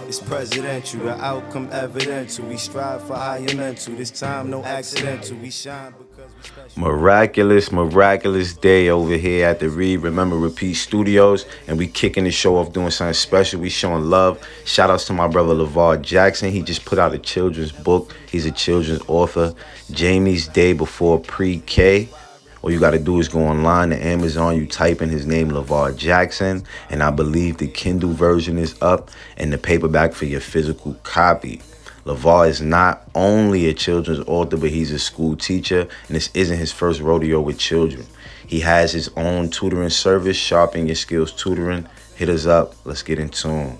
It's presidential, the outcome evidential. We strive for higher mental. This time, no accidental. We shine because we special. Miraculous day over here at the Read, Remember, Repeat Studios. And we kicking the show off doing something special. We showing love. Shout outs to my brother LeVar Jackson. He just put out a children's book. He's a children's author. Jamie's Day Before Pre-K. All you got to do is go online to Amazon. You type in his name, LeVar Jackson. And I believe the Kindle version is up and the paperback for your physical copy. LeVar is not only a children's author, but he's a school teacher. And this isn't his first rodeo with children. He has his own tutoring service, Sharpen Your Skills Tutoring. Hit us up. Let's get into him.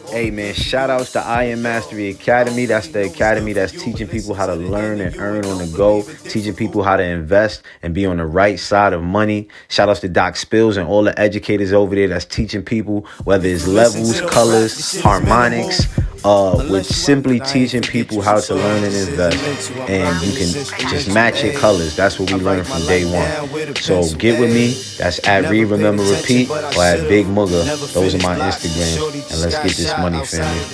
Hey man, shout outs to I Am Mastery Academy. That's the academy that's teaching people how to learn and earn on the go, teaching people how to invest and be on the right side of money. Shout outs to Doc Spills and all the educators over there that's teaching people, whether it's levels, colors, harmonics, with simply teaching people how to learn and invest. And you can just match your colors. That's what we learned from day one. So get with me. That's at Read, Remember, Repeat, or at Big MUGGA. Those are my Instagrams. And let's get this money, family.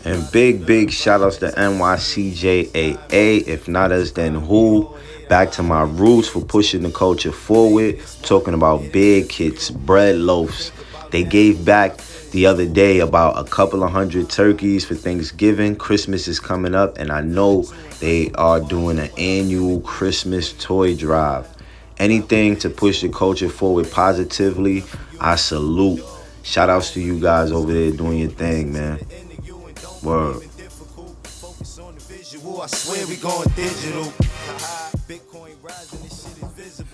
And big shout outs to NYCJAA. If not us, then who? Back to my roots for pushing the culture forward. Talking about big kits, bread loaves. They gave back the other day about a couple of 100 turkeys for Thanksgiving. Christmas is coming up, and I know they are doing an annual Christmas toy drive. Anything to push the culture forward positively, I salute. Shout outs to you guys over there doing your thing, man. Word.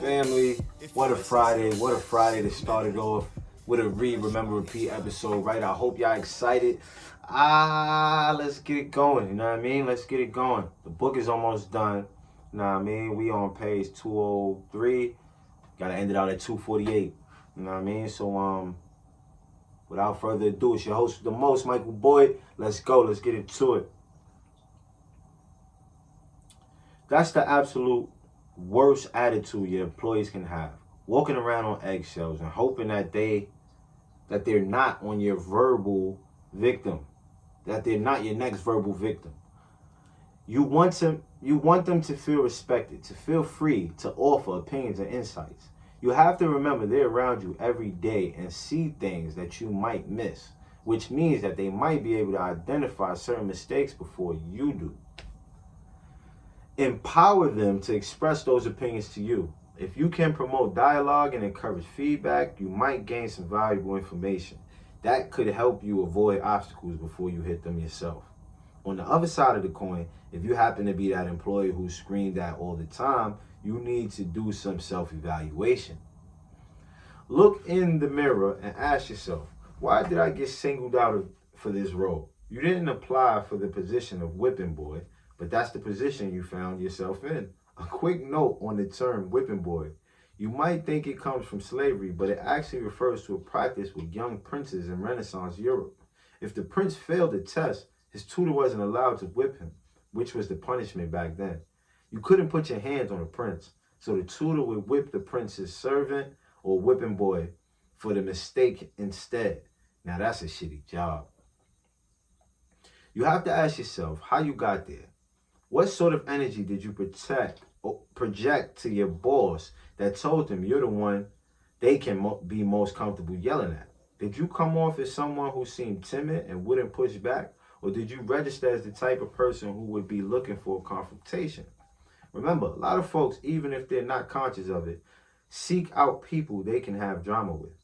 Family, what a Friday to start it off with a Read, Remember, Repeat episode, right? I hope y'all excited. Let's get it going, you know what I mean? Let's get it going. The book is almost done, you know what I mean? We on page 203, gotta end it out at 248, you know what I mean? So, without further ado, it's your host with the most, Michael Boyd. Let's go, let's get into it. That's the absolute worst attitude your employees can have. Walking around on eggshells and hoping that they're not on your verbal victim, that they're not your next verbal victim. You want them to feel respected, to feel free to offer opinions and insights. You have to remember they're around you every day and see things that you might miss, which means that they might be able to identify certain mistakes before you do. Empower them to express those opinions to you. If you can promote dialogue and encourage feedback, you might gain some valuable information. That could help you avoid obstacles before you hit them yourself. On the other side of the coin, if you happen to be that employee who's screamed at all the time, you need to do some self-evaluation. Look in the mirror and ask yourself, why did I get singled out for this role? You didn't apply for the position of whipping boy, but that's the position you found yourself in. A quick note on the term whipping boy. You might think it comes from slavery, but it actually refers to a practice with young princes in Renaissance Europe. If the prince failed the test, his tutor wasn't allowed to whip him, which was the punishment back then. You couldn't put your hands on a prince, so the tutor would whip the prince's servant or whipping boy for the mistake instead. Now that's a shitty job. You have to ask yourself how you got there. What sort of energy did you project to your boss that told them you're the one they can be most comfortable yelling at? Did you come off as someone who seemed timid and wouldn't push back? Or did you register as the type of person who would be looking for a confrontation? Remember, a lot of folks, even if they're not conscious of it, seek out people they can have drama with.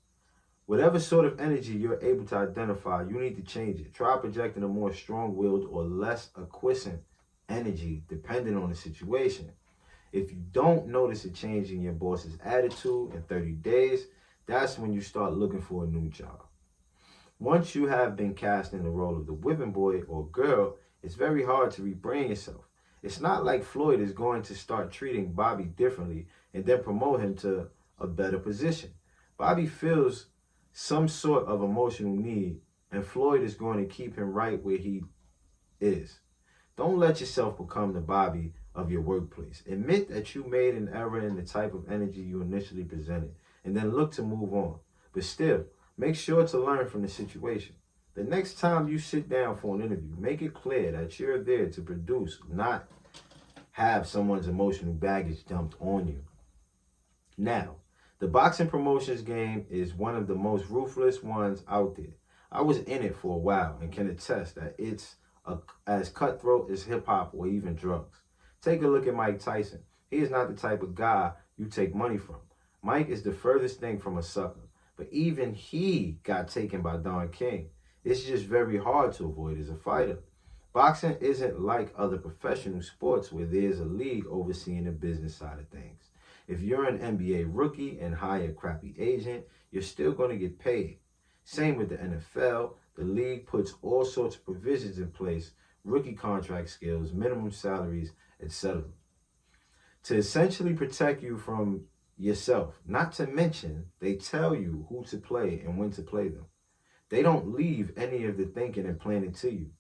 Whatever sort of energy you're able to identify, you need to change it. Try projecting a more strong-willed or less acquiescent energy depending on the situation. If you don't notice a change in your boss's attitude in 30 days, that's when you start looking for a new job. Once you have been cast in the role of the whipping boy or girl, it's very hard to rebrand yourself. It's not like Floyd is going to start treating Bobby differently and then promote him to a better position. Bobby feels some sort of emotional need, and Floyd is going to keep him right where he is. Don't let yourself become the Bobby of your workplace. Admit that you made an error in the type of energy you initially presented, and then look to move on. But still, Make sure to learn from the situation. The next time you sit down for an interview, make it clear that you're there to produce, not have someone's emotional baggage dumped on you. Now, the boxing promotions game is one of the most ruthless ones out there. I was in it for a while and can attest that it's as cutthroat as hip hop or even drugs. Take a look at Mike Tyson. He is not the type of guy you take money from. Mike is the furthest thing from a sucker, but even he got taken by Don King. It's just very hard to avoid as a fighter. Boxing isn't like other professional sports where there's a league overseeing the business side of things. If you're an NBA rookie and hire a crappy agent, you're still going to get paid. Same with the NFL. The league puts all sorts of provisions in place, rookie contract skills, minimum salaries, etc. to essentially protect you from yourself. Not to mention, they tell you who to play and when to play them. They don't leave any of the thinking and planning to you.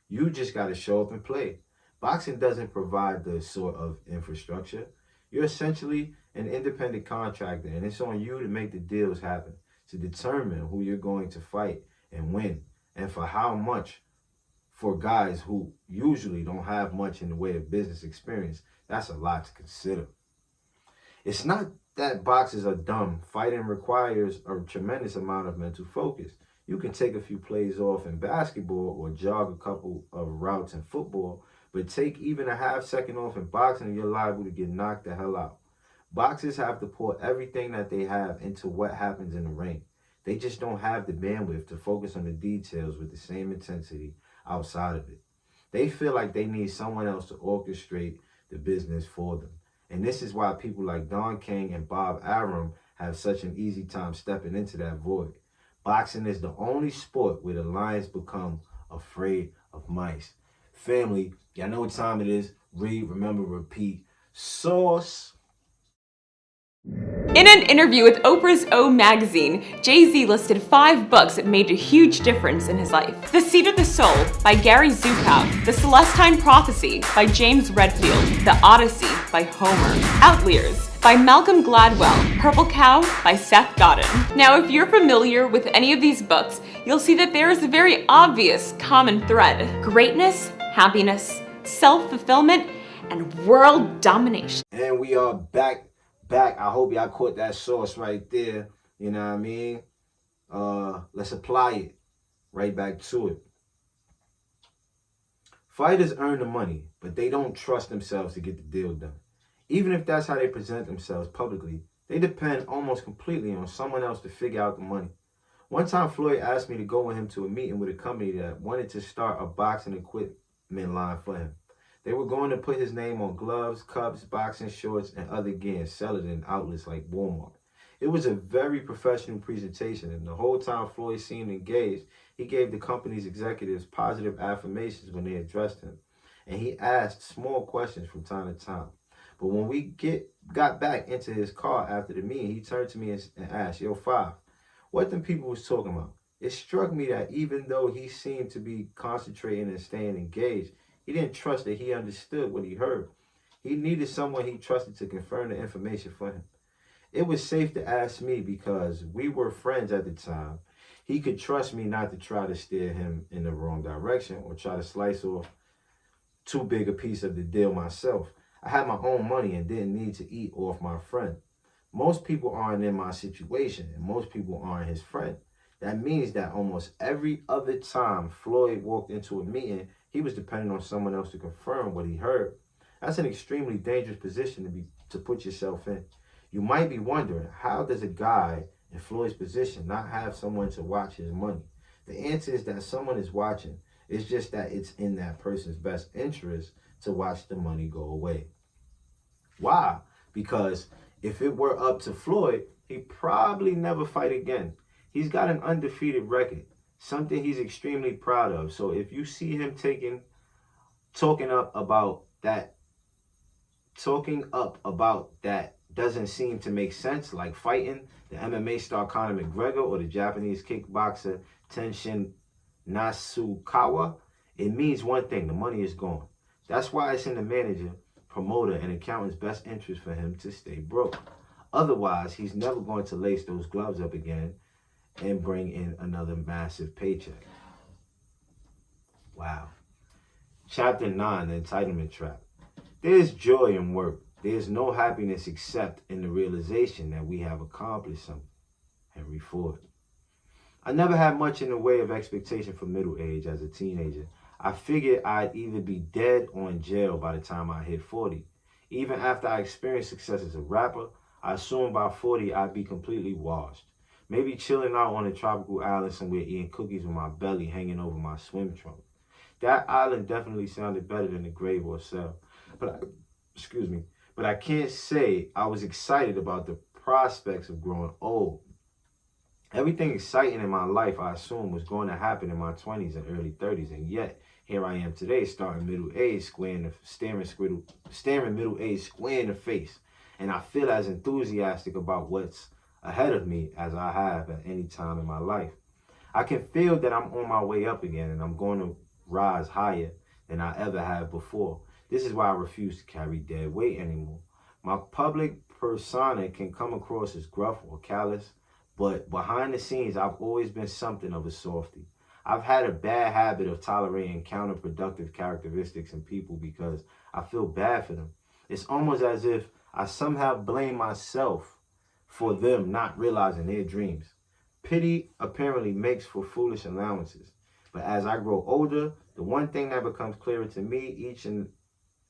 You just got to show up and play. Boxing doesn't provide the sort of infrastructure. You're essentially an independent contractor, and it's on you to make the deals happen, to determine who you're going to fight and when, and for how much. For guys who usually don't have much in the way of business experience, that's a lot to consider. It's not that boxers are dumb. Fighting requires a tremendous amount of mental focus. You can take a few plays off in basketball or jog a couple of routes in football, but take even a half second off in boxing and you're liable to get knocked the hell out. Boxers have to pour everything that they have into what happens in the ring. They just don't have the bandwidth to focus on the details with the same intensity outside of it. They feel like they need someone else to orchestrate the business for them. And this is why people like Don King and Bob Arum have such an easy time stepping into that void. Boxing is the only sport where the lions become afraid of mice. Family, y'all know what time it is. Read, remember, repeat. Sauce. In an interview with Oprah's O Magazine, Jay-Z listed 5 books that made a huge difference in his life. The Seat of the Soul by Gary Zukav, The Celestine Prophecy by James Redfield, The Odyssey by Homer, Outliers by Malcolm Gladwell, Purple Cow by Seth Godin. Now, if you're familiar with any of these books, you'll see that there is a very obvious common thread: greatness, happiness, self-fulfillment, and world domination. And we are back. I hope y'all caught that sauce right there. You know what I mean? Let's apply it right back to it. Fighters earn the money, but they don't trust themselves to get the deal done. Even if that's how they present themselves publicly, they depend almost completely on someone else to figure out the money. One time, Floyd asked me to go with him to a meeting with a company that wanted to start a boxing equipment line for him. They were going to put his name on gloves, cups, boxing shorts, and other gear and sell it in outlets like Walmart. It was a very professional presentation, and the whole time Floyd seemed engaged, he gave the company's executives positive affirmations when they addressed him, and he asked small questions from time to time. But when we got back into his car after the meeting, he turned to me and asked, "Yo, Five, what them people was talking about?" It struck me that even though he seemed to be concentrating and staying engaged, he didn't trust that he understood what he heard. He needed someone he trusted to confirm the information for him. It was safe to ask me because we were friends at the time. He could trust me not to try to steer him in the wrong direction or try to slice off too big a piece of the deal myself. I had my own money and didn't need to eat off my friend. Most people aren't in my situation, and most people aren't his friend. That means that almost every other time Floyd walked into a meeting, he was depending on someone else to confirm what he heard. That's an extremely dangerous position to put yourself in. You might be wondering, how does a guy in Floyd's position not have someone to watch his money? The answer is that someone is watching. It's just that it's in that person's best interest to watch the money go away. Why? Because if it were up to Floyd, he'd probably never fight again. He's got an undefeated record, something he's extremely proud of. So if you see him talking up about that doesn't seem to make sense, like fighting the MMA star Conor McGregor or the Japanese kickboxer Tenshin Nasukawa, it means one thing: the money is gone. That's why it's in the manager, promoter, and accountant's best interest for him to stay broke. Otherwise, he's never going to lace those gloves up again and bring in another massive paycheck. Wow. Chapter 9, the entitlement trap. There's joy in work. There's no happiness except in the realization that we have accomplished something. Henry Ford. I never had much in the way of expectation for middle age as a teenager. I figured I'd either be dead or in jail by the time I hit 40. Even after I experienced success as a rapper, I assumed by 40 I'd be completely washed. Maybe chilling out on a tropical island somewhere eating cookies with my belly hanging over my swim trunk. That island definitely sounded better than the grave or cell. But I can't say I was excited about the prospects of growing old. Everything exciting in my life, I assumed, was going to happen in my 20s and early 30s, and yet here I am today, starting middle age, staring middle age square in the face, and I feel as enthusiastic about what's ahead of me as I have at any time in my life. I can feel that I'm on my way up again, and I'm going to rise higher than I ever have before. This is why I refuse to carry dead weight anymore. My public persona can come across as gruff or callous, but behind the scenes, I've always been something of a softie. I've had a bad habit of tolerating counterproductive characteristics in people because I feel bad for them. It's almost as if I somehow blame myself for them not realizing their dreams. Pity apparently makes for foolish allowances. But as I grow older, the one thing that becomes clearer to me each and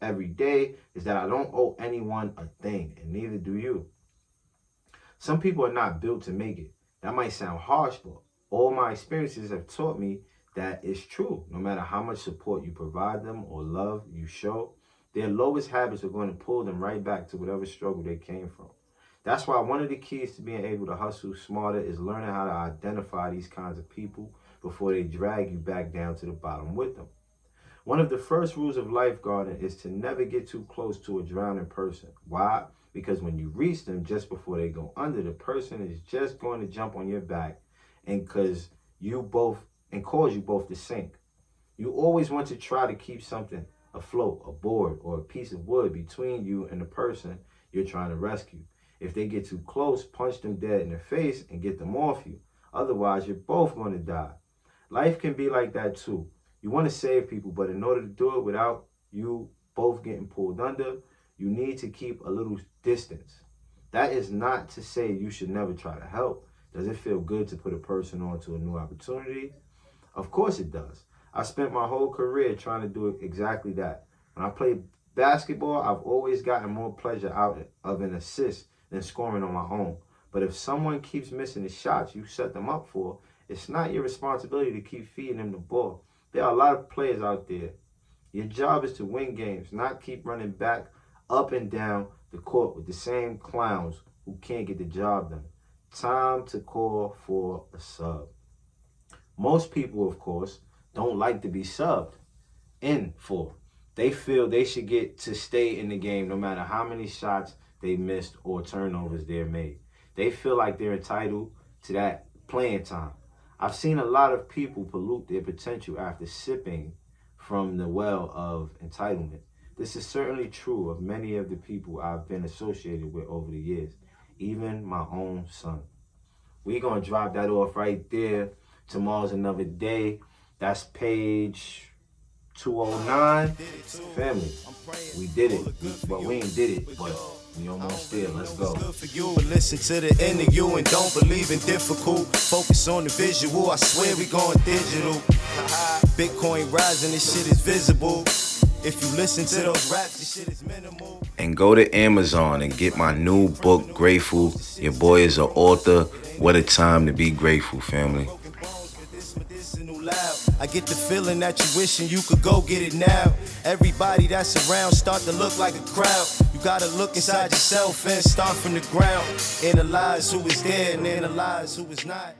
every day is that I don't owe anyone a thing, and neither do you. Some people are not built to make it. That might sound harsh, but all my experiences have taught me that it's true. No matter how much support you provide them or love you show, their lowest habits are going to pull them right back to whatever struggle they came from. That's why one of the keys to being able to hustle smarter is learning how to identify these kinds of people before they drag you back down to the bottom with them. One of the first rules of lifeguarding is to never get too close to a drowning person. Why? Because when you reach them just before they go under, the person is just going to jump on your back and cause you both to sink. You always want to try to keep something afloat, a board or a piece of wood between you and the person you're trying to rescue. If they get too close, punch them dead in the face and get them off you. Otherwise, you're both going to die. Life can be like that too. You want to save people, but in order to do it without you both getting pulled under, you need to keep a little distance. That is not to say you should never try to help. Does it feel good to put a person on to a new opportunity? Of course it does. I spent my whole career trying to do exactly that. When I played basketball, I've always gotten more pleasure out of an assist than scoring on my own. But if someone keeps missing the shots you set them up for, it's not your responsibility to keep feeding them the ball. There are a lot of players out there. Your job is to win games, not keep running back up and down the court with the same clowns who can't get the job done. Time to call for a sub. Most people, of course, don't like to be subbed in for. They feel they should get to stay in the game no matter how many shots they missed or turnovers they're made. They feel like they're entitled to that playing time. I've seen a lot of people pollute their potential after sipping from the well of entitlement. This is certainly true of many of the people I've been associated with over the years, even my own son. We're going to drop that off right there. Tomorrow's another day. That's page 209. Family, we did it. We ain't did it, but we almost there. Let's go. Good for you and listen to the end of you and don't believe in difficult. Focus on the visual. I swear we going digital. Bitcoin rising, this shit is visible. If you listen to those raps, this shit is minimal. And go to Amazon and get my new book, Grateful. Your boy is an author. What a time to be grateful, family. I get the feeling that you wishing you could go get it now. Everybody that's around start to look like a crowd. You gotta look inside yourself and start from the ground. Analyze who is there and analyze who is not.